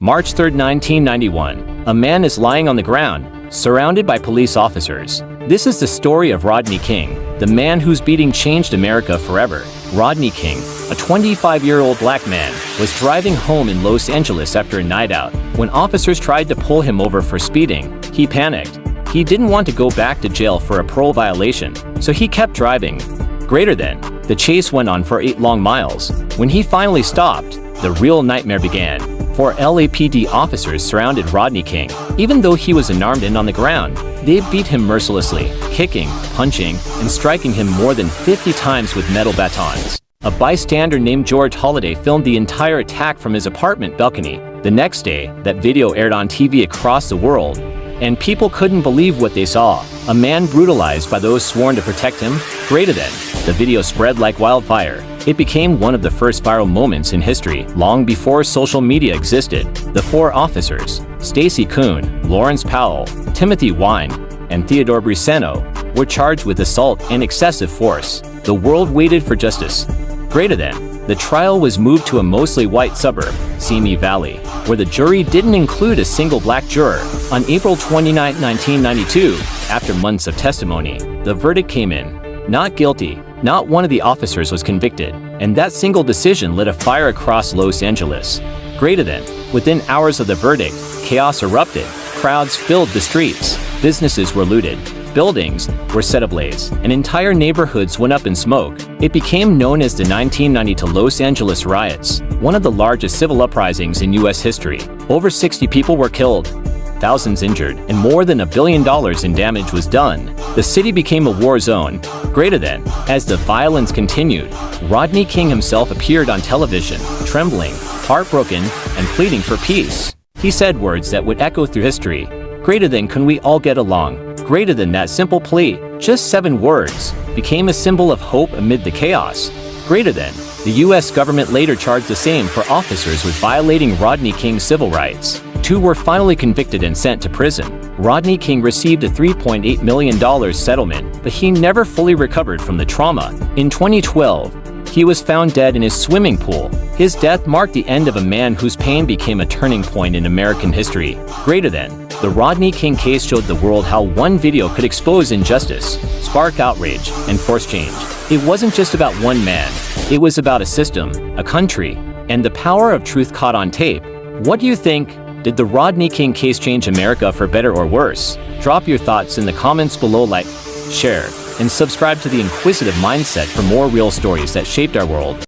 March 3, 1991. A man is lying on the ground, surrounded by police officers. This is the story of Rodney King, the man whose beating changed America forever. Rodney King, a 25-year-old black man, was driving home in Los Angeles after a night out. When officers tried to pull him over for speeding, he panicked. He didn't want to go back to jail for a parole violation, so he kept driving. The chase went on for 8 long miles. When he finally stopped, the real nightmare began. 4 LAPD officers surrounded Rodney King. Even though he was unarmed and on the ground, they beat him mercilessly, kicking, punching, and striking him more than 50 times with metal batons. A bystander named George Holliday filmed the entire attack from his apartment balcony. The next day, that video aired on TV across the world, and people couldn't believe what they saw. A man brutalized by those sworn to protect him. The video spread like wildfire. It became one of the first viral moments in history, long before social media existed. The 4 officers, Stacy Kuhn, Lawrence Powell, Timothy Wine, and Theodore Briseno, were charged with assault and excessive force. The world waited for justice. The trial was moved to a mostly white suburb, Simi Valley, where the jury didn't include a single black juror. On April 29, 1992, after months of testimony, the verdict came in. Not guilty. Not one of the officers was convicted, and that single decision lit a fire across Los Angeles. Within hours of the verdict, chaos erupted. Crowds filled the streets. Businesses were looted. Buildings were set ablaze, and entire neighborhoods went up in smoke. It became known as the 1992 Los Angeles riots, one of the largest civil uprisings in U.S. history. Over 60 people were killed, thousands injured, and more than $1 billion in damage was done. The city became a war zone. As the violence continued, Rodney King himself appeared on television, trembling, heartbroken, and pleading for peace. He said words that would echo through history. Can we all get along? That simple plea, just 7 words, became a symbol of hope amid the chaos. The U.S. government later charged the same for officers with violating Rodney King's civil rights. 2 were finally convicted and sent to prison. Rodney King received a $3.8 million settlement, but he never fully recovered from the trauma. In 2012, he was found dead in his swimming pool. His death marked the end of a man whose pain became a turning point in American history. The Rodney King case showed the world how one video could expose injustice, spark outrage, and force change. It wasn't just about one man. It was about a system, a country, and the power of truth caught on tape. What do you think? Did the Rodney King case change America for better or worse? Drop your thoughts in the comments below. Like, share, and subscribe to The Inquisitive Mindset for more real stories that shaped our world.